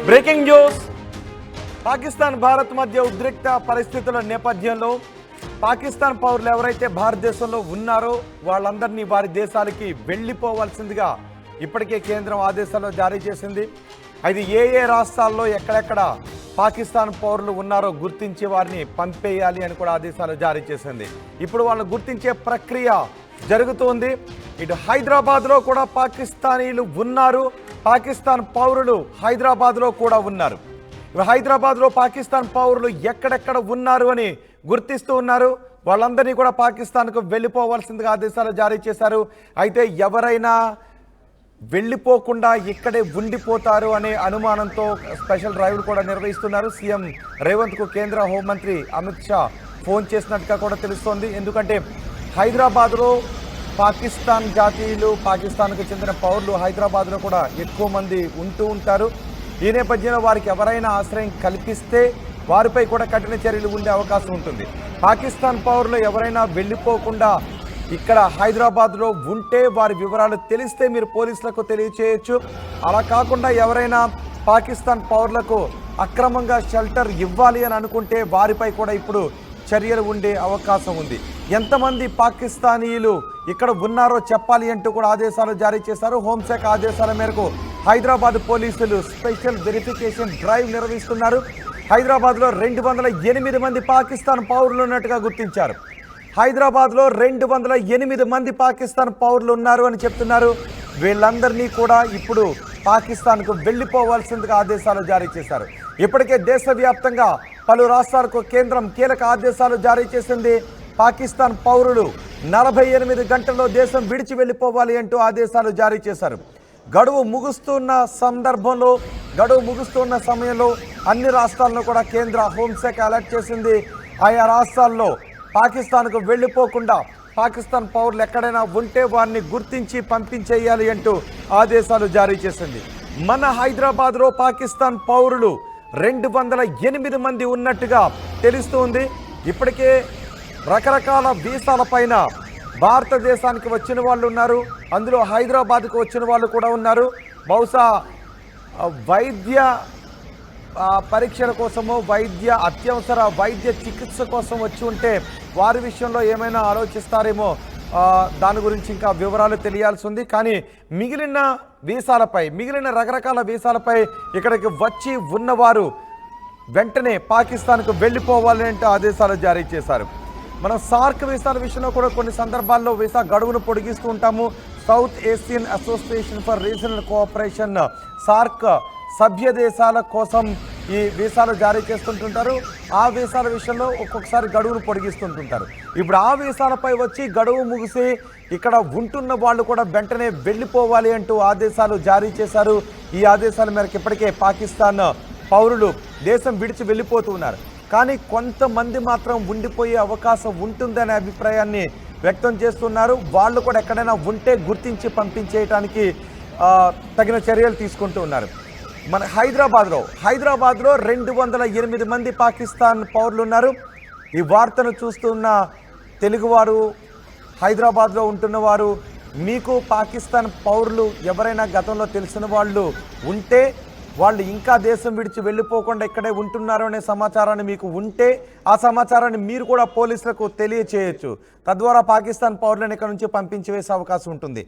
Breaking news. Pakistan Bharat మధ్య ఉద్రిక్త పరిస్థితుల నేపథ్యంలో పాకిస్తాన్ పౌరులు ఎవరైతే భారతదేశంలో ఉన్నారో వాళ్ళందరినీ వారి దేశాలకి వెళ్ళిపోవాల్సిందిగా ఇప్పటికే కేంద్రం ఆదేశాలు జారీ చేసింది. అది ఏ రాష్ట్రాల్లో ఎక్కడెక్కడ పాకిస్తాన్ పౌరులు ఉన్నారో గుర్తించి వారిని పంపేయాలి అని కూడా ఆదేశాలు జారీ చేసింది. ఇప్పుడు వాళ్ళని గుర్తించే ప్రక్రియ జరుగుతోంది. ఇటు హైదరాబాద్లో కూడా పాకిస్తానీలు ఉన్నారు, పాకిస్తాన్ పౌరులు హైదరాబాద్లో కూడా ఉన్నారు. హైదరాబాద్లో పాకిస్తాన్ పౌరులు ఎక్కడెక్కడ ఉన్నారు అని గుర్తిస్తూ ఉన్నారు. వాళ్ళందరినీ కూడా పాకిస్తాన్కు వెళ్ళిపోవాల్సిందిగా ఆదేశాలు జారీ చేశారు. అయితే ఎవరైనా వెళ్ళిపోకుండా ఇక్కడే ఉండిపోతారు అనే అనుమానంతో స్పెషల్ డ్రైవ్లు కూడా నిర్వహిస్తున్నారు. సీఎం రేవంత్కు కేంద్ర హోంమంత్రి అమిత్ షా ఫోన్ చేసినట్టుగా కూడా తెలుస్తోంది. ఎందుకంటే హైదరాబాద్లో పాకిస్తాన్ జాతీయులు, పాకిస్తాన్కు చెందిన పౌరులు హైదరాబాద్లో కూడా ఎక్కువ మంది ఉంటూ ఉంటారు. ఈ నేపథ్యంలో వారికి ఎవరైనా ఆశ్రయం కల్పిస్తే వారిపై కూడా కఠిన చర్యలు ఉండే అవకాశం ఉంటుంది. పాకిస్తాన్ పౌరులు ఎవరైనా వెళ్ళిపోకుండా ఇక్కడ హైదరాబాద్లో ఉంటే వారి వివరాలు తెలిస్తే మీరు పోలీసులకు తెలియచేయచ్చు. అలా కాకుండా ఎవరైనా పాకిస్తాన్ పౌరులకు అక్రమంగా షెల్టర్ ఇవ్వాలి అని అనుకుంటే వారిపై కూడా ఇప్పుడు చర్యలు ఉండే అవకాశం ఉంది. ఎంతమంది పాకిస్తానీయులు ఇక్కడ ఉన్నారో చెప్పాలి అంటూ కూడా ఆదేశాలు జారీ చేశారు. హోంశాఖ ఆదేశాల మేరకు హైదరాబాద్ పోలీసులు స్పెషల్ వెరిఫికేషన్ డ్రైవ్ నిర్వహిస్తున్నారు. హైదరాబాద్లో 208 మంది పాకిస్తాన్ పౌరులు ఉన్నట్టుగా గుర్తించారు. హైదరాబాద్లో 208 మంది పాకిస్తాన్ పౌరులు ఉన్నారు అని చెప్తున్నారు. వీళ్ళందరినీ కూడా ఇప్పుడు పాకిస్తాన్కు వెళ్ళిపోవాల్సిందిగా ఆదేశాలు జారీ చేశారు. ఇప్పటికే దేశవ్యాప్తంగా పలు రాష్ట్రాలకు కేంద్రం కీలక ఆదేశాలు జారీ చేసింది. పాకిస్తాన్ పౌరులు 48 గంటల్లో దేశం విడిచి వెళ్ళిపోవాలి అంటూ ఆదేశాలు జారీ చేశారు. గడువు ముగుస్తున్న సమయంలో అన్ని రాష్ట్రాలను కూడా కేంద్ర హోంశాఖ అలర్ట్ చేసింది. ఆయా రాష్ట్రాల్లో పాకిస్తాన్కు వెళ్ళిపోకుండా పాకిస్తాన్ పౌరులు ఎక్కడైనా ఉంటే వారిని గుర్తించి పంపించేయాలి అంటూ ఆదేశాలు జారీ చేసింది. మన హైదరాబాద్లో పాకిస్తాన్ పౌరులు 208 మంది ఉన్నట్టుగా తెలుస్తుంది. ఇప్పటికే రకరకాల వీసాల పైన భారతదేశానికి వచ్చిన వాళ్ళు ఉన్నారు. అందులో హైదరాబాద్కు వచ్చిన వాళ్ళు కూడా ఉన్నారు. బహుశా వైద్య పరీక్షల కోసమో అత్యవసర వైద్య చికిత్స కోసం వచ్చి ఉంటే వారి విషయంలో ఏమైనా ఆలోచిస్తారేమో, దాని గురించి ఇంకా వివరాలు తెలియాల్సి ఉంది. కానీ మిగిలిన రకరకాల వీసాలపై ఇక్కడికి వచ్చి ఉన్నవారు వెంటనే పాకిస్తాన్కు వెళ్ళిపోవాలి అంటూ ఆదేశాలు జారీ చేశారు. మనం సార్క్ వీసాల విషయంలో కూడా కొన్ని సందర్భాల్లో వీసా గడువును పొడిగిస్తూ ఉంటాము. South Asian association for regional cooperation SAARC సభ్య దేశాల కోసం ఈ వీసాలు జారీ చేస్తుంటుంటారు. ఆ వీసాల విషయంలో ఒక్కొక్కసారి గడువును పొడిగిస్తుంటుంటారు. ఇప్పుడు ఆ వీసాలపై వచ్చి గడువు ముగిసి ఇక్కడ ఉంటున్న వాళ్ళు కూడా వెంటనే వెళ్ళిపోవాలి అంటూ ఆదేశాలు జారీ చేశారు. ఈ ఆదేశాల మేరకు ఇప్పటికే పాకిస్తాన్ పౌరులు దేశం విడిచి వెళ్ళిపోతూ ఉన్నారు. కానీ కొంతమంది మాత్రం ఉండిపోయే అవకాశం ఉంటుందనే అభిప్రాయాన్ని వ్యక్తం చేస్తున్నారు. వాళ్ళు కూడా ఎక్కడైనా ఉంటే గుర్తించి పంపించేయడానికి తగిన చర్యలు తీసుకుంటూ ఉన్నారు. మన హైదరాబాద్లో 208 మంది పాకిస్తాన్ పౌరులు ఉన్నారు. ఈ వార్తను చూస్తున్న తెలుగువారు, హైదరాబాద్లో ఉంటున్నవారు, మీకు పాకిస్తాన్ పౌరులు ఎవరైనా గతంలో తెలిసిన వాళ్ళు ఉంటే, వాళ్ళు ఇంకా దేశం విడిచి వెళ్ళిపోకుండా ఇక్కడే ఉంటున్నారు అనే సమాచారాన్ని మీకు ఉంటే ఆ సమాచారాన్ని మీరు కూడా పోలీసులకు తెలియచేయచ్చు. తద్వారా పాకిస్తాన్ పౌరులను ఇక్కడ నుంచి పంపించి వేసే అవకాశం ఉంటుంది.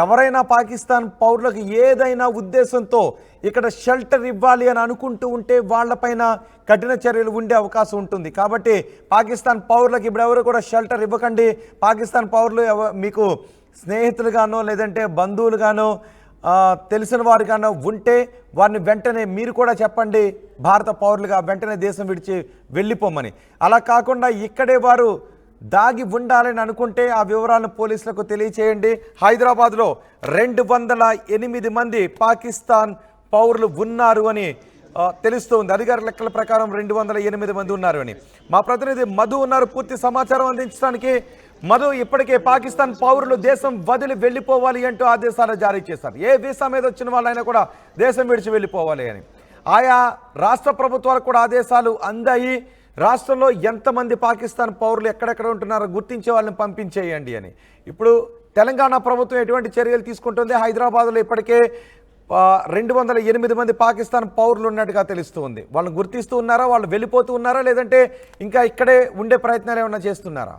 ఎవరైనా పాకిస్తాన్ పౌరులకు ఏదైనా ఉద్దేశంతో ఇక్కడ షెల్టర్ ఇవ్వాలి అని అనుకుంటూ ఉంటే వాళ్ళపైన కఠిన చర్యలు ఉండే అవకాశం ఉంటుంది. కాబట్టి పాకిస్తాన్ పౌరులకు ఇప్పుడు ఎవరు కూడా షెల్టర్ ఇవ్వకండి. పాకిస్తాన్ పౌరులు మీకు స్నేహితులుగానో లేదంటే బంధువులుగానో తెలిసిన వారిగానో ఉంటే వారిని వెంటనే మీరు కూడా చెప్పండి, భారత పౌరులుగా వెంటనే దేశం విడిచి వెళ్ళిపోమని. అలా కాకుండా ఇక్కడే వారు దాగి ఉండాలని అనుకుంటే ఆ వివరాలను పోలీసులకు తెలియచేయండి. హైదరాబాద్లో 208 మంది పాకిస్తాన్ పౌరులు ఉన్నారు అని తెలుస్తుంది. అధికార లెక్కల ప్రకారం 208 మంది ఉన్నారు అని. మా ప్రతినిధి మధు ఉన్నారు పూర్తి సమాచారం అందించడానికి. మధు, ఇప్పటికే పాకిస్తాన్ పౌరులు దేశం వదిలి వెళ్ళిపోవాలి అంటూ ఆదేశాలు జారీ చేశారు. ఏ వీసా మీద వచ్చిన వాళ్ళైనా కూడా దేశం విడిచి వెళ్ళిపోవాలి అని. ఆయా రాష్ట్ర ప్రభుత్వాలకు కూడా ఆదేశాలు అందాయి. రాష్ట్రంలో ఎంతమంది పాకిస్తాన్ పౌరులు ఎక్కడెక్కడ ఉంటున్నారో గుర్తించే వాళ్ళని పంపించేయండి అని. ఇప్పుడు తెలంగాణ ప్రభుత్వం ఎటువంటి చర్యలు తీసుకుంటుంది? హైదరాబాద్లో ఇప్పటికే 208 మంది పాకిస్తాన్ పౌరులు ఉన్నట్టుగా తెలుస్తుంది. వాళ్ళని గుర్తిస్తూ ఉన్నారా, వాళ్ళు వెళ్ళిపోతూ ఉన్నారా, లేదంటే ఇంకా ఇక్కడే ఉండే ప్రయత్నాలు ఏమైనా చేస్తున్నారా?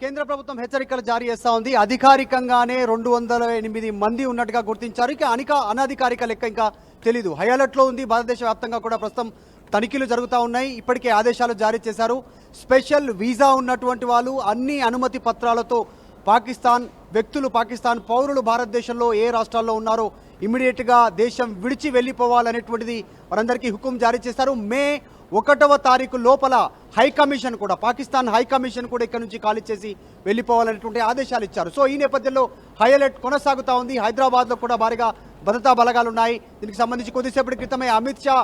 కేంద్ర ప్రభుత్వం హెచ్చరికలు జారీ చేస్తా ఉంది. అధికారికంగానే 208 మంది ఉన్నట్టుగా గుర్తించారు. ఇక అనధికారిక లెక్క ఇంకా తెలీదు. హై అలర్ట్ లో ఉంది. భారతదేశ వ్యాప్తంగా కూడా ప్రస్తుతం తనిఖీలు జరుగుతూ ఉన్నాయి. ఇప్పటికే ఆదేశాలు జారీ చేశారు. స్పెషల్ వీసా ఉన్నటువంటి వాళ్ళు అన్ని అనుమతి పత్రాలతో పాకిస్తాన్ పౌరులు భారతదేశంలో ఏ రాష్ట్రాల్లో ఉన్నారో ఇమీడియట్గా దేశం విడిచి వెళ్ళిపోవాలనేటువంటిది వారందరికీ హుకుం జారీ చేశారు. మే 1వ తారీఖు లోపల పాకిస్తాన్ హై కమిషన్ కూడా ఇక్కడ నుంచి ఖాళీ చేసి వెళ్ళిపోవాలనేటువంటి ఆదేశాలు ఇచ్చారు. సో ఈ నేపథ్యంలో హై అలర్ట్ కొనసాగుతూ ఉంది. హైదరాబాద్లో కూడా భారీగా భద్రతా బలగాలు ఉన్నాయి. దీనికి సంబంధించి కొద్దిసేపటి క్రితమే అమిత్ షా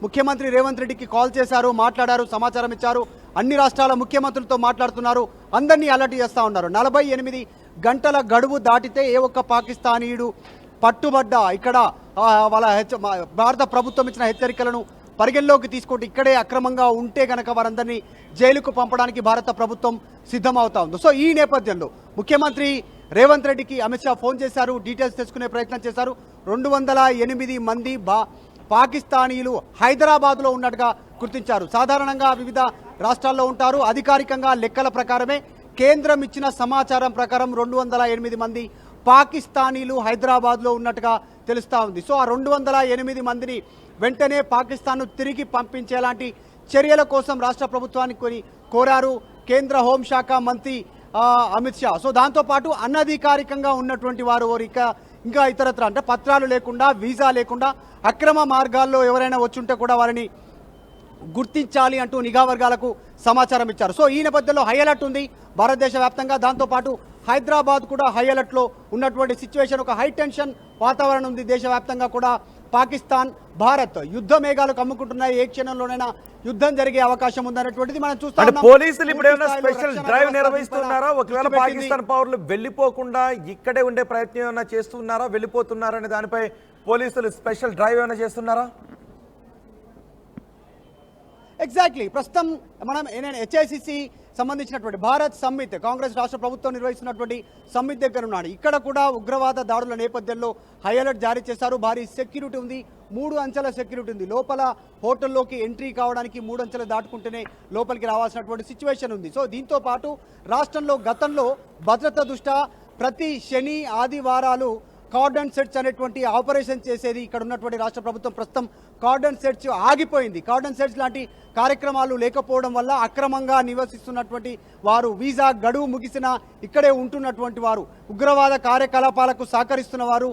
ముఖ్యమంత్రి రేవంత్ రెడ్డికి కాల్ చేశారు, మాట్లాడారు, సమాచారం ఇచ్చారు. అన్ని రాష్ట్రాల ముఖ్యమంత్రులతో మాట్లాడుతున్నారు. అందరినీ అలర్ట్ చేస్తూ ఉన్నారు. 48 గంటల గడువు దాటితే ఏ ఒక్క పాకిస్తానీయుడు పట్టుబడ్డా ఇక్కడ వాళ్ళ భారత ప్రభుత్వం ఇచ్చిన హెచ్చరికలను పరిగణలోకి తీసుకుంటే ఇక్కడే అక్రమంగా ఉంటే గనక వారందరినీ జైలుకు పంపడానికి భారత ప్రభుత్వం సిద్ధమవుతా ఉంది. సో ఈ నేపథ్యంలో ముఖ్యమంత్రి రేవంత్ రెడ్డికి అమిత్ షా ఫోన్ చేశారు, డీటెయిల్స్ తెలుసుకునే ప్రయత్నం చేశారు. 208 మంది పాకిస్తానీయులు హైదరాబాద్లో ఉన్నట్టుగా గుర్తించారు. సాధారణంగా వివిధ రాష్ట్రాల్లో ఉంటారు. అధికారికంగా లెక్కల ప్రకారమే కేంద్రం ఇచ్చిన సమాచారం ప్రకారం 208 మంది పాకిస్తానీలు హైదరాబాద్లో ఉన్నట్టుగా తెలుస్తూ ఉంది. సో ఆ 208 మందిని వెంటనే పాకిస్తాన్ను తిరిగి పంపించేలాంటి చర్యల కోసం రాష్ట్ర ప్రభుత్వానికి కోరారు కేంద్ర హోంశాఖ మంత్రి అమిత్ షా. సో దాంతోపాటు అనధికారికంగా ఉన్నటువంటి వారు ఇంకా ఇతరత్ర అంటే పత్రాలు లేకుండా, వీసా లేకుండా అక్రమ మార్గాల్లో ఎవరైనా వచ్చుంటే కూడా వారిని గుర్తించాలి అంటూ నిఘా వర్గాలకు సమాచారం ఇచ్చారు. సో ఈ నేపథ్యంలో హై అలర్ట్ ఉంది భారతదేశ వ్యాప్తంగా. దాంతోపాటు హైదరాబాద్ కూడా హై అలర్ట్లో ఉన్నటువంటి సిచ్యువేషన్, ఒక హై టెన్షన్ వాతావరణం ఉంది దేశవ్యాప్తంగా కూడా. పాకిస్తాన్ భారత్ యుద్ధ మేఘాలు కమ్ముకుంటున్నాయి. ఏ క్షణంలోనైనా యుద్ధం జరిగే అవకాశం ఉందన్నటువంటిది మనం చూస్తాం. పోలీసులు ఇప్పుడు ఏమైనా స్పెషల్ డ్రైవ్ నిర్వహిస్తున్నారా? ఒకవేళ పాకిస్తాన్ పౌరులు వెళ్ళిపోకుండా ఇక్కడే ఉండే ప్రయత్నం ఏమైనా చేస్తున్నారా, వెళ్ళిపోతున్నారా అనే దానిపై పోలీసులు స్పెషల్ డ్రైవ్ ఏమైనా చేస్తున్నారా? ఎగ్జాక్ట్లీ ప్రస్తుతం మనం హెచ్ఐసిసి సంబంధించినటువంటి భారత్ సమ్మిట్, కాంగ్రెస్ రాష్ట్ర ప్రభుత్వం నిర్వహిస్తున్నటువంటి సమ్మిట్ దగ్గర ఉన్నాడు. ఇక్కడ కూడా ఉగ్రవాద దాడుల నేపథ్యంలో హై అలర్ట్ జారీ చేశారు. భారీ సెక్యూరిటీ ఉంది, 3 అంచెల సెక్యూరిటీ ఉంది. లోపల హోటల్లోకి ఎంట్రీ కావడానికి 3 అంచెలు దాటుకుంటేనే లోపలికి రావాల్సినటువంటి సిచ్యువేషన్ ఉంది. సో దీంతో పాటు రాష్ట్రంలో గతంలో భద్రత దృష్ట్యా ప్రతి శని ఆదివారాలు కార్డన్ సెర్చ్ అనేటువంటి ఆపరేషన్ చేసేది ఇక్కడ ఉన్నటువంటి రాష్ట్ర ప్రభుత్వం. ప్రస్తుతం కార్డన్ సెర్చ్ ఆగిపోయింది. కార్డన్ సెర్చ్ లాంటి కార్యక్రమాలు లేకపోవడం వల్ల అక్రమంగా నివసిస్తున్నటువంటి వారు, వీసా గడువు ముగిసిన ఇక్కడే ఉంటున్నటువంటి వారు, ఉగ్రవాద సహకరిస్తున్న వారు,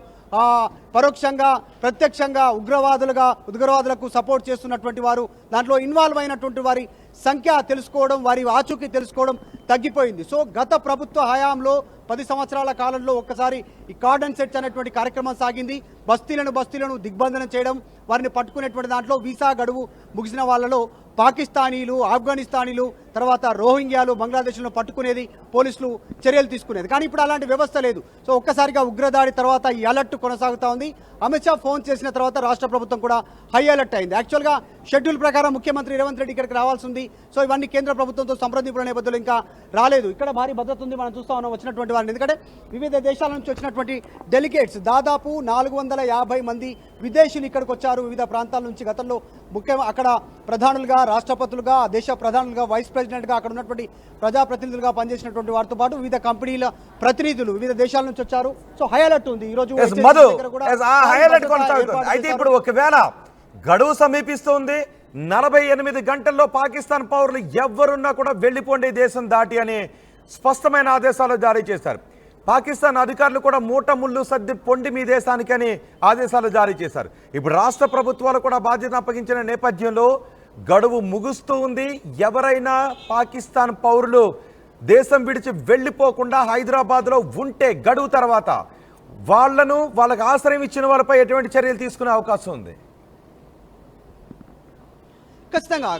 పరోక్షంగా ప్రత్యక్షంగా ఉగ్రవాదులకు సపోర్ట్ చేస్తున్నటువంటి వారు, దాంట్లో ఇన్వాల్వ్ అయినటువంటి వారి సంఖ్య తెలుసుకోవడం, వారి ఆచూకీ తెలుసుకోవడం తగ్గిపోయింది. సో గత ప్రభుత్వ హయాంలో 10 సంవత్సరాల కాలంలో ఒక్కసారి ఈ కార్డన్ సెర్చ్ అనేటువంటి కార్యక్రమం సాగింది. బస్తీలను దిగ్బంధనం చేయడం, వారిని పట్టుకునేటువంటి దాంట్లో వీసా గడువు ముగిసిన వాళ్ళలో పాకిస్తానీలు, ఆఫ్ఘనిస్తానీలు, తర్వాత రోహింగ్యాలు, బంగ్లాదేశ్లో పట్టుకునేది, పోలీసులు చర్యలు తీసుకునేది. కానీ ఇప్పుడు అలాంటి వ్యవస్థ లేదు. సో ఒక్కసారిగా ఉగ్రదాడి తర్వాత ఈ అలర్ట్ కొనసాగుతూ ఉంది. అమిత్ షా ఫోన్ చేసిన తర్వాత రాష్ట్ర ప్రభుత్వం కూడా హై అలర్ట్ అయింది. యాక్చువల్గా షెడ్యూల్ ప్రకారం ముఖ్యమంత్రి రేవంత్ రెడ్డి ఇక్కడికి రావాల్సి ఉంది. సో ఇవన్నీ కేంద్ర ప్రభుత్వంతో సంప్రదింపుల నేపథ్యంలో ఇంకా రాలేదు. ఇక్కడ భారీ భద్రత ఉంది. మనం చూస్తా ఉన్నాం వచ్చినటువంటి వారిని. ఎందుకంటే వివిధ దేశాల నుంచి వచ్చినటువంటి డెలిగేట్స్ దాదాపు 450 మంది విదేశీయులు ఇక్కడికి వచ్చారు వివిధ ప్రాంతాల నుంచి. గతంలో ముఖ్యంగా అక్కడ ప్రధానులుగా, రాష్ట్రపతులుగా, దేశ ప్రధానులుగా, వైస్ ప్రెసిడెంట్గా అక్కడ ఉన్నటువంటి ప్రజాప్రతినిధులుగా పనిచేసినటువంటి వారితో పాటు వివిధ కంపెనీల ప్రతినిధులు వివిధ దేశాల నుంచి వచ్చారు. సో హై అలర్ట్ ఉంది. ఈ రోజు అయితే ఇప్పుడు ఒకవేళ గడువు సమీపిస్తుంది, 48 గంటల్లో పాకిస్తాన్ పౌరులు ఎవరున్నా కూడా వెళ్ళిపోండి దేశం దాటి అని స్పష్టమైన ఆదేశాలు జారీ చేశారు. పాకిస్తాన్ అధికారులు కూడా మూట ముళ్ళు సర్ది పొండి మీ దేశానికి అని ఆదేశాలు జారీ చేశారు. ఇప్పుడు రాష్ట్ర ప్రభుత్వాలు కూడా బాధ్యత అప్పగించిన నేపథ్యంలో గడువు ముగుస్తూ ఉంది. ఎవరైనా పాకిస్తాన్ పౌరులు దేశం విడిచి వెళ్ళిపోకుండా హైదరాబాద్లో ఉంటే గడువు తర్వాత వాళ్ళకి ఆశ్రయం ఇచ్చిన వాళ్ళపై ఎటువంటి చర్యలు తీసుకునే అవకాశం ఉంది? ఖచ్చితంగా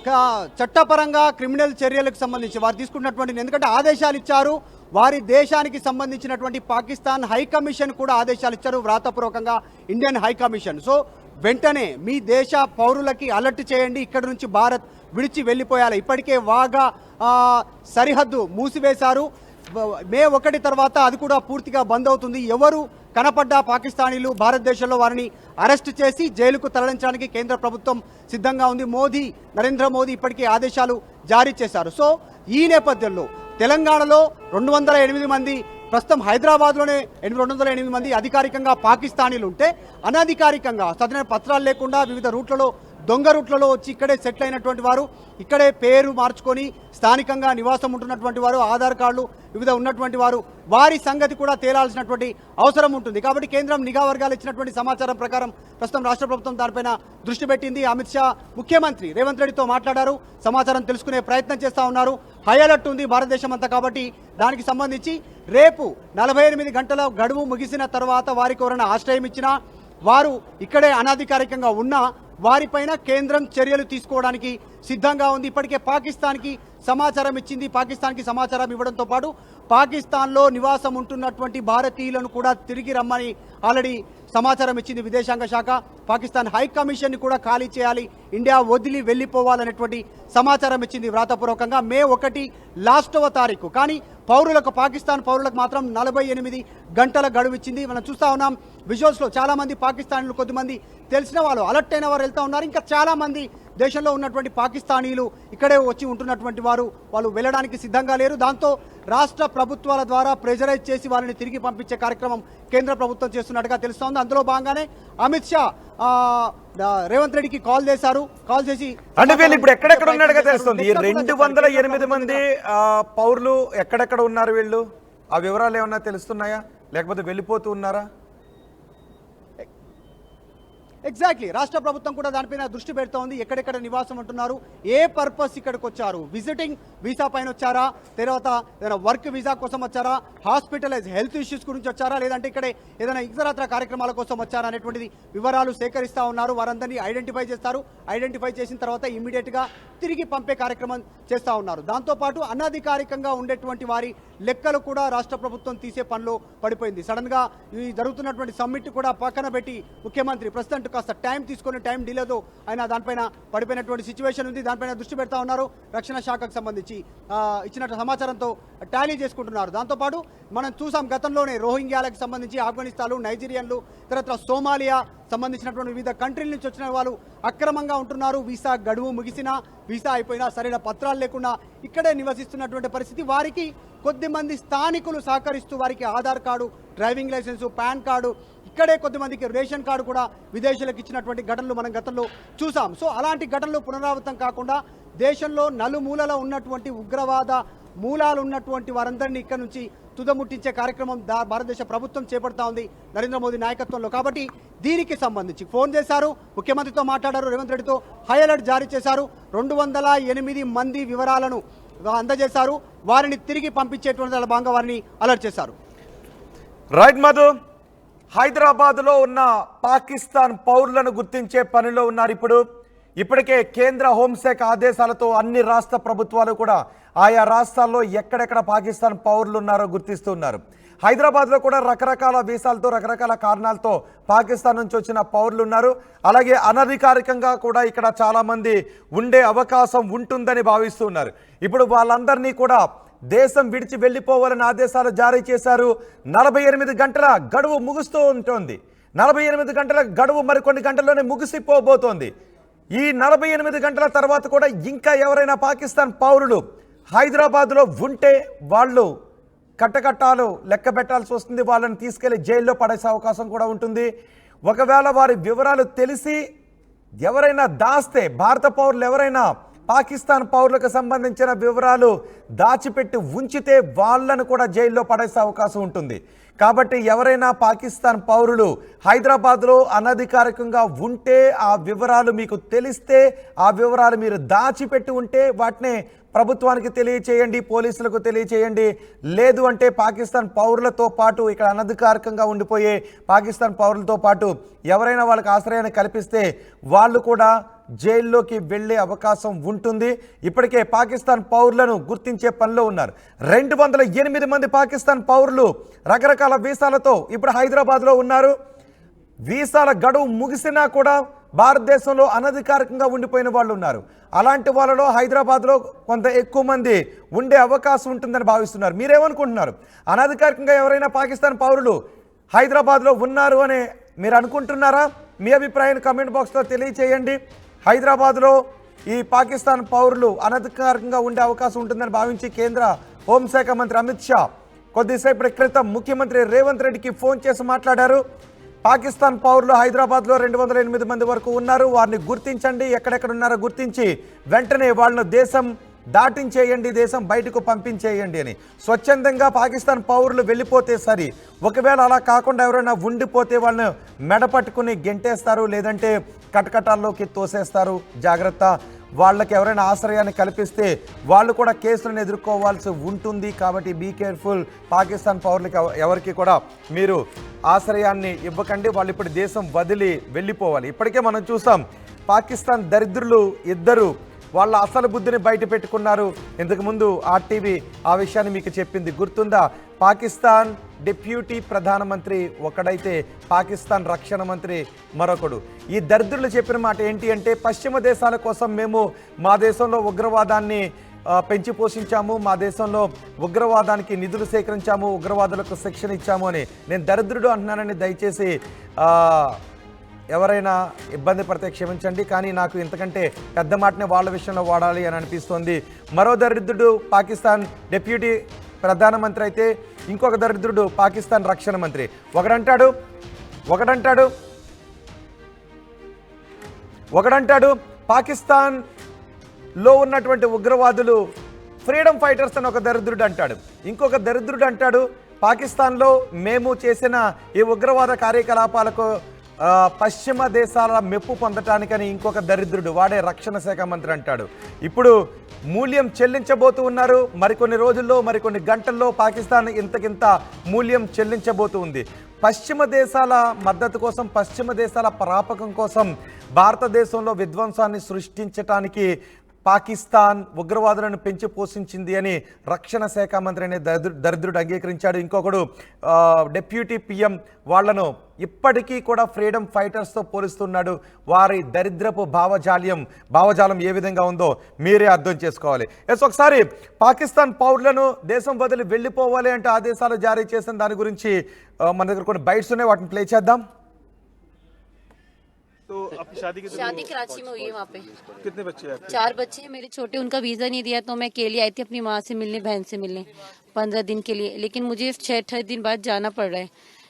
చట్టపరంగా క్రిమినల్ చర్యలకు సంబంధించి వారు తీసుకున్నటువంటి, ఎందుకంటే ఆదేశాలు ఇచ్చారు. వారి దేశానికి సంబంధించినటువంటి పాకిస్తాన్ హై కమిషన్ కూడా ఆదేశాలు ఇచ్చారు వ్రాతపూర్వకంగా, ఇండియన్ హై కమిషన్. సో వెంటనే మీ దేశ పౌరులకి అలర్ట్ చేయండి, ఇక్కడ నుంచి భారత్ విడిచి వెళ్ళిపోయాలి. ఇప్పటికే వాగా సరిహద్దు మూసివేశారు. మే 1 తర్వాత అది కూడా పూర్తిగా బంద్ అవుతుంది. ఎవరు కనపడ్డ పాకిస్తానీలు భారతదేశంలో వారిని అరెస్ట్ చేసి జైలుకు తరలించడానికి కేంద్ర ప్రభుత్వం సిద్ధంగా ఉంది. నరేంద్ర మోదీ ఇప్పటికే ఆదేశాలు జారీ చేశారు. సో ఈ నేపథ్యంలో తెలంగాణలో 208 మంది, ప్రస్తుతం హైదరాబాద్లోనే 208 మంది అధికారికంగా పాకిస్తానీలు ఉంటే, అనధికారికంగా సరైన పత్రాలు లేకుండా వివిధ రూట్లలో, దొంగ రూట్లలో వచ్చి ఇక్కడే సెటిల్ అయినటువంటి వారు, ఇక్కడే పేరు మార్చుకొని స్థానికంగా నివాసం ఉంటున్నటువంటి వారు, ఆధార్ కార్డులు వివిధ ఉన్నటువంటి వారు, వారి సంగతి కూడా తేలాల్సినటువంటి అవసరం ఉంటుంది. కాబట్టి కేంద్రం నిఘా వర్గాలు ఇచ్చినటువంటి సమాచారం ప్రకారం ప్రస్తుతం రాష్ట్ర ప్రభుత్వం దానిపైన దృష్టి పెట్టింది. అమిత్ షా ముఖ్యమంత్రి రేవంత్ రెడ్డితో మాట్లాడారు, సమాచారం తెలుసుకునే ప్రయత్నం చేస్తూ ఉన్నారు. హై అలర్ట్ ఉంది భారతదేశం అంతా. కాబట్టి దానికి సంబంధించి రేపు 48 గంటల గడువు ముగిసిన తర్వాత వారికి ఎవరైనా ఆశ్రయం ఇచ్చినా, వారు ఇక్కడే అనధికారికంగా ఉన్నా వారిపైన కేంద్రం చర్యలు తీసుకోవడానికి సిద్ధంగా ఉంది. ఇప్పటికే పాకిస్తాన్కి సమాచారం ఇచ్చింది. పాకిస్తాన్కి సమాచారం ఇవ్వడంతో పాటు పాకిస్తాన్లో నివాసం ఉంటున్నటువంటి భారతీయులను కూడా తిరిగి రమ్మని ఆల్రెడీ సమాచారం ఇచ్చింది విదేశాంగ శాఖ. పాకిస్తాన్ హై కమిషన్ని కూడా ఖాళీ చేయాలి, ఇండియా వదిలి వెళ్ళిపోవాలనేటువంటి సమాచారం ఇచ్చింది వ్రాతపూర్వకంగా. మే 1 లాస్టవ తారీఖు. కానీ పాకిస్తాన్ పౌరులకు మాత్రం 48 గంటల గడువు ఇచ్చింది. మనం చూస్తూ ఉన్నాం విజువల్స్లో చాలామంది పాకిస్తానీలు, కొద్దిమంది తెలిసిన వాళ్ళు, అలర్ట్ అయిన వారు వెళ్తూ ఉన్నారు. ఇంకా చాలామంది దేశంలో ఉన్నటువంటి పాకిస్తానీలు ఇక్కడే వచ్చి ఉంటున్నటువంటి వాళ్ళు వెళ్ళడానికి సిద్ధంగా లేరు. దాంతో రాష్ట్ర ప్రభుత్వాల ద్వారా ప్రెజరైజ్ చేసి వాళ్ళని తిరిగి పంపించే కార్యక్రమం కేంద్ర ప్రభుత్వం చేస్తున్నట్టుగా తెలుస్తోంది. అందులో భాగంగానే అమిత్ షా రేవంత్ రెడ్డికి కాల్ చేశారు. కాల్ చేసి అంటే వీళ్ళు ఇప్పుడు ఎక్కడెక్కడ ఉన్నట్టుగా తెలుస్తుంది. 208 మంది పౌరులు ఎక్కడెక్కడ ఉన్నారు వీళ్ళు? ఆ వివరాలు ఏమన్నా తెలుస్తున్నాయా, లేకపోతే వెళ్ళిపోతూ ఉన్నారా? ఎగ్జాక్ట్లీ రాష్ట్ర ప్రభుత్వం కూడా దానిపైన దృష్టి పెడుతూ ఉంది. ఎక్కడెక్కడ నివాసం ఉంటున్నారు, ఏ పర్పస్ ఇక్కడికి వచ్చారు, విజిటింగ్ వీసా పైన వచ్చారా, తర్వాత ఏదైనా వర్క్ వీసా కోసం వచ్చారా, హాస్పిటలైజ్ హెల్త్ ఇష్యూస్ గురించి వచ్చారా, లేదంటే ఇక్కడే ఏదైనా ఇతరత్ర కార్యక్రమాల కోసం వచ్చారా అనేటువంటిది వివరాలు సేకరిస్తూ ఉన్నారు. వారందరినీ ఐడెంటిఫై చేస్తారు. ఐడెంటిఫై చేసిన తర్వాత ఇమ్మీడియట్గా తిరిగి పంపే కార్యక్రమం చేస్తూ ఉన్నారు. దాంతోపాటు అనధికారికంగా ఉండేటువంటి వారి లెక్కలు కూడా రాష్ట్ర ప్రభుత్వం తీసే పనిలో పడిపోయింది. సడన్గా ఈ జరుగుతున్నటువంటి సమ్మిట్ కూడా పక్కన పెట్టి ముఖ్యమంత్రి ప్రెసిడెంట్ కాస్త టైం తీసుకొని, టైం డిలేతో ఆయన దానిపైన పడిపోయినటువంటి సిచ్యువేషన్ ఉంది. దానిపైన దృష్టి పెడతా ఉన్నారు. రక్షణ శాఖకు సంబంధించి ఇచ్చినట్టు సమాచారంతో టాలీ చేసుకుంటున్నారు. దాంతోపాటు మనం చూసాం గతంలోనే రోహింగ్యాలకు సంబంధించి ఆఫ్ఘనిస్తాన్లు, నైజీరియన్లు, తర్వాత సోమాలియా సంబంధించినటువంటి వివిధ కంట్రీల నుంచి వచ్చిన వాళ్ళు అక్రమంగా ఉంటున్నారు. వీసా గడువు ముగిసినా, వీసా అయిపోయినా సరైన పత్రాలు లేకుండా ఇక్కడే నివసిస్తున్నటువంటి పరిస్థితి. వారికి కొద్దిమంది స్థానికులు సహకరిస్తూ వారికి Aadhaar card, driving licence, pan card, ఇక్కడే కొద్దిమందికి రేషన్ కార్డు కూడా విదేశీయులకు ఇచ్చినటువంటి ఘటనలు మనం గతంలో చూసాం. సో అలాంటి ఘటనలు పునరావృతం కాకుండా దేశంలో నలుమూలలో ఉన్నటువంటి ఉగ్రవాద మూలాలు ఉన్నటువంటి వారందరినీ ఇక్కడ నుంచి తుదముట్టించే కార్యక్రమం భారతదేశ ప్రభుత్వం చేపడతా ఉంది నరేంద్ర మోదీ నాయకత్వంలో. కాబట్టి దీనికి సంబంధించి ఫోన్ చేశారు, ముఖ్యమంత్రితో మాట్లాడారు, రేవంత్ రెడ్డితో హై అలర్ట్ జారీ చేశారు. 208 మంది వివరాలను అందజేశారు. వారిని తిరిగి పంపించేటువంటి భాగంగా వారిని అలర్ట్ చేశారు. రైట్ మధు, హైదరాబాద్లో ఉన్న పాకిస్తాన్ పౌరులను గుర్తించే పనిలో ఉన్నారు. ఇప్పటికే కేంద్ర హోంశాఖ ఆదేశాలతో అన్ని రాష్ట్ర ప్రభుత్వాలు కూడా ఆయా రాష్ట్రాల్లో ఎక్కడెక్కడ పాకిస్తాన్ పౌరులు ఉన్నారో గుర్తిస్తున్నారు. హైదరాబాద్లో కూడా రకరకాల వీసాలతో, రకరకాల కారణాలతో పాకిస్తాన్ నుంచి వచ్చిన పౌరులు ఉన్నారు. అలాగే అనధికారికంగా కూడా ఇక్కడ చాలామంది ఉండే అవకాశం ఉంటుందని భావిస్తున్నారు. ఇప్పుడు వాళ్ళందరినీ కూడా దేశం విడిచి వెళ్ళిపోవాలని ఆదేశాలు జారీ చేశారు. 48 గంటల గడువు ముగుస్తూ ఉంటుంది. 48 గంటల గడువు మరికొన్ని గంటల్లోనే ముగిసిపోబోతోంది. ఈ 48 గంటల తర్వాత కూడా ఇంకా ఎవరైనా పాకిస్తాన్ పౌరులు హైదరాబాద్లో ఉంటే వాళ్ళు కట్టకట్టాలు లెక్క పెట్టాల్సి వస్తుంది. వాళ్ళని తీసుకెళ్లి జైల్లో పడేసే అవకాశం కూడా ఉంటుంది. ఒకవేళ వారి వివరాలు తెలిసి ఎవరైనా దాస్తే, భారత పౌరులు ఎవరైనా పాకిస్తాన్ పౌరులకు సంబంధించిన వివరాలు దాచిపెట్టి ఉంచితే వాళ్ళను కూడా జైల్లో పడేసే అవకాశం ఉంటుంది. కాబట్టి ఎవరైనా పాకిస్తాన్ పౌరులు హైదరాబాద్లో అనధికారికంగా ఉంటే, ఆ వివరాలు మీకు తెలిస్తే, ఆ వివరాలు మీరు దాచిపెట్టి ఉంటే వాటిని ప్రభుత్వానికి తెలియచేయండి, పోలీసులకు తెలియచేయండి. లేదు అంటే పాకిస్తాన్ పౌరులతో పాటు, ఇక్కడ అనధికారికంగా ఉండిపోయే పాకిస్తాన్ పౌరులతో పాటు ఎవరైనా వాళ్ళకి ఆశ్రయాన్ని కల్పిస్తే వాళ్ళు కూడా జైల్లోకి వెళ్ళే అవకాశం ఉంటుంది. ఇప్పటికే పాకిస్తాన్ పౌరులను గుర్తించే పనిలో ఉన్నారు. 208 మంది పాకిస్తాన్ పౌరులు రకరకాల వీసాలతో ఇప్పుడు హైదరాబాద్లో ఉన్నారు. వీసాల గడువు ముగిసినా కూడా భారతదేశంలో అనధికారికంగా ఉండిపోయిన వాళ్ళు ఉన్నారు. అలాంటి వాళ్ళలో హైదరాబాద్లో కొంత ఎక్కువ మంది ఉండే అవకాశం ఉంటుందని భావిస్తున్నారు. మీరేమనుకుంటున్నారు? అనధికారికంగా ఎవరైనా పాకిస్తాన్ పౌరులు హైదరాబాద్లో ఉన్నారు అని మీరు అనుకుంటున్నారా? మీ అభిప్రాయాన్ని కామెంట్ బాక్స్లో తెలియచేయండి. హైదరాబాద్లో ఈ పాకిస్తాన్ పౌరులు అనధికారికంగా ఉండే అవకాశం ఉంటుందని భావించి కేంద్ర హోంశాఖ మంత్రి అమిత్ షా కొద్దిసేపటి క్రితం ముఖ్యమంత్రి రేవంత్ రెడ్డికి ఫోన్ చేసి మాట్లాడారు. పాకిస్తాన్ పౌరులు హైదరాబాద్లో 208 మంది వరకు ఉన్నారు. వారిని గుర్తించండి, ఎక్కడెక్కడ ఉన్నారో గుర్తించి వెంటనే వాళ్ళను దేశం దాటించేయండి, దేశం బయటకు పంపించేయండి అని. స్వచ్ఛందంగా పాకిస్తాన్ పౌరులు వెళ్ళిపోతే సరి, ఒకవేళ అలా కాకుండా ఎవరైనా ఉండిపోతే వాళ్ళని మెడపట్టుకుని గెంటేస్తారు, లేదంటే కటకటాల్లోకి తోసేస్తారు. జాగ్రత్త. వాళ్ళకి ఎవరైనా ఆశ్రయాన్ని కల్పిస్తే వాళ్ళు కూడా కేసులను ఎదుర్కోవాల్సి ఉంటుంది. కాబట్టి బీ కేర్ఫుల్. పాకిస్తాన్ పౌరులకి ఎవరికి కూడా మీరు ఆశ్రయాన్ని ఇవ్వకండి. వాళ్ళు ఇప్పుడు దేశం వదిలి వెళ్ళిపోవాలి. ఇప్పటికే మనం చూసాం పాకిస్తాన్ దరిద్రులు ఇద్దరు వాళ్ళ అసలు బుద్ధిని బయట పెట్టుకున్నారు. ఇంతకుముందు ఆర్టీవీ ఆ విషయాన్ని మీకు చెప్పింది గుర్తుందా? పాకిస్తాన్ డిప్యూటీ ప్రధానమంత్రి ఒకడైతే పాకిస్తాన్ రక్షణ మంత్రి మరొకడు. ఈ దరిద్రులు చెప్పిన మాట ఏంటి అంటే, పశ్చిమ దేశాల కోసం మేము మా దేశంలో ఉగ్రవాదాన్ని పెంచి పోషించాము, మా దేశంలో ఉగ్రవాదానికి నిధులు సేకరించాము, ఉగ్రవాదులకు శిక్షణ ఇచ్చాము అని. నేను దరిద్రుడు అంటున్నానని దయచేసి ఎవరైనా ఇబ్బంది పడితే క్షమించండి, కానీ నాకు ఇంతకంటే పెద్ద మాటనే వాళ్ళ విషయంలో వాడాలి అని అనిపిస్తోంది. మరో దరిద్రుడు పాకిస్తాన్ డిప్యూటీ ప్రధానమంత్రి అయితే ఇంకొక దరిద్రుడు పాకిస్తాన్ రక్షణ మంత్రి. ఒకడంటాడు పాకిస్తాన్లో ఉన్నటువంటి ఉగ్రవాదులు ఫ్రీడమ్ ఫైటర్స్ అని ఒక దరిద్రుడు అంటాడు. ఇంకొక దరిద్రుడు అంటాడు పాకిస్తాన్లో మేము చేసిన ఈ ఉగ్రవాద కార్యకలాపాలకు పశ్చిమ దేశాల మెప్పు పొందటానికని ఇంకొక దరిద్రుడు, వాడే రక్షణ శాఖ మంత్రి అంటాడు. ఇప్పుడు మూల్యం చెల్లించబోతూ ఉన్నారు. మరికొన్ని రోజుల్లో, మరికొన్ని గంటల్లో పాకిస్తాన్ ఇంతకింత మూల్యం చెల్లించబోతూ ఉంది. పశ్చిమ దేశాల మద్దతు కోసం, పశ్చిమ దేశాల పరాపకం కోసం భారతదేశంలో విధ్వంసాన్ని సృష్టించటానికి పాకిస్తాన్ ఉగ్రవాదులను పెంచి పోషించింది అని రక్షణ శాఖ మంత్రి అనే దరిద్రుడు అంగీకరించాడు. ఇంకొకడు డిప్యూటీ పిఎం వాళ్లను ఇప్పటికీ కూడా ఫ్రీడమ్ ఫైటర్స్తో పోలుస్తున్నాడు. వారి దరిద్రపు భావజాలం ఏ విధంగా ఉందో మీరే అర్థం చేసుకోవాలి. ఒకసారి పాకిస్తాన్ పౌరులను దేశం వదిలి వెళ్ళిపోవాలి అంటే ఆదేశాలు జారీ చేసిన దాని గురించి మన దగ్గర కొన్ని బైట్స్ ఉన్నాయి, వాటిని ప్లే చేద్దాం. तो आपकी शादी कराची में हुई है। वहाँ पे कितने बच्चे हैं? 4 बच्चे हैं मेरे छोटे। उनका वीजा नहीं दिया तो मैं अकेली आई थी अपनी माँ से मिलने, बहन से मिलने 15 दिन के लिए। लेकिन मुझे 6 दिन बाद जाना पड़ रहा है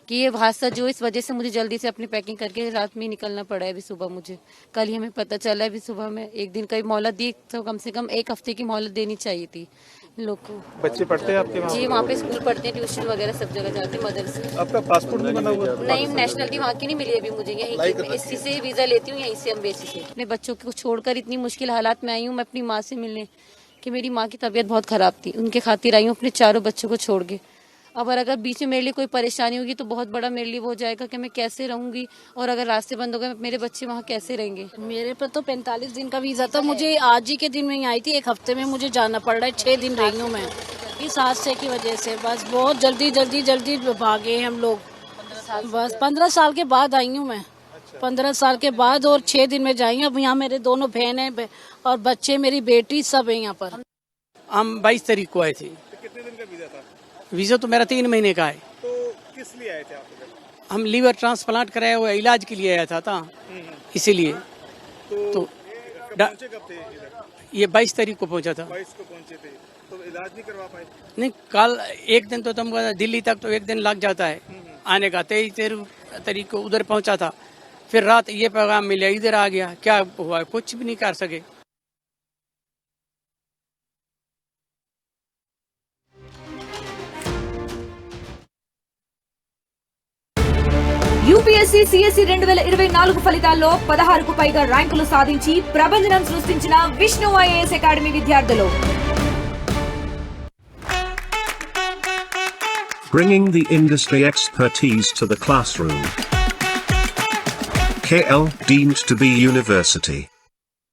कि ये हादसा जो इस वजह से मुझे जल्दी से अपनी पैकिंग करके रात में निकलना पड़ा है। अभी सुबह मुझे कल ही हमें पता चला है। अभी सुबह में एक दिन का मोहलत दी, तो कम से कम 1 हफ्ते की मोहलत देनी चाहिए थी लोग को। बच्चे पढ़ते हैं आपके वहाँ? जी वहाँ पे स्कूल पढ़ते हैं, ट्यूशन वगैरह सब जगह जाते हैं, मदरसे। आपका पासपोर्ट नहीं बना हुआ? नहीं, नेशनलिटी वहाँ की नहीं मिली अभी मुझे। यहीं इसी से वीजा लेती हूँ, यहीं से अम्बेसी से। अपने बच्चों को छोड़कर इतनी मुश्किल हालात में आई हूँ मैं अपनी माँ से मिलने, कि मेरी माँ की तबीयत बहुत खराब थी, उनके खातिर आई हूँ अपने 4 बच्चों को छोड़ के। अब अगर बीच में मेरे लिए कोई परेशानी होगी तो बहुत बड़ा मेरे लिए वो हो जाएगा कि मैं कैसे रहूंगी, और अगर रास्ते बंद हो गए मेरे बच्चे वहाँ कैसे रहेंगे। मेरे पर तो 45 दिन का वीजा था, मुझे आज ही के दिन में ही आई थी। 1 हफ्ते में मुझे जाना पड़ रहा है, 6 दिन रही हूँ मैं इस हादसे की वजह से। बस बहुत जल्दी भागे हम लोग। बस 15 साल के बाद आई हूँ मैं, 15 साल के बाद, और 6 दिन में जाएंगे। अब यहाँ मेरे दोनों बहन है और बच्चे, मेरी बेटी सब है यहाँ पर। हम 22 तारीख को आए थे। कितने दिन का वीजा था? वीजा तो मेरा 3 महीने का है। तो किस लिए आए थे आप इधर? हम लीवर ट्रांसप्लांट कराया हुआ इलाज के लिए आया था इसीलिए। तो पहुंचे कब थे इधर? ये 22 तारीख को पहुंचा था। 22 को पहुंचे थे, तो इलाज नहीं करवा पाए? नहीं, कल एक दिन तो तुम दिल्ली तक तो 1 दिन लग जाता है आने का। 23 तारीख को उधर पहुंचा था, फिर रात ये पैगाम मिला, इधर आ गया। क्या हुआ? कुछ भी नहीं कर सके। యూపీఎస్సీ సిఎస్సి 2024 ఫలితాల్లో 16కు పైగా ర్యాంకులు సాధించి ప్రభంజనం సృష్టించిన విష్ణు ఐఏఎస్ అకాడమీ విద్యార్థులు. Bringing the industry expertise to the classroom. KL deemed to be university.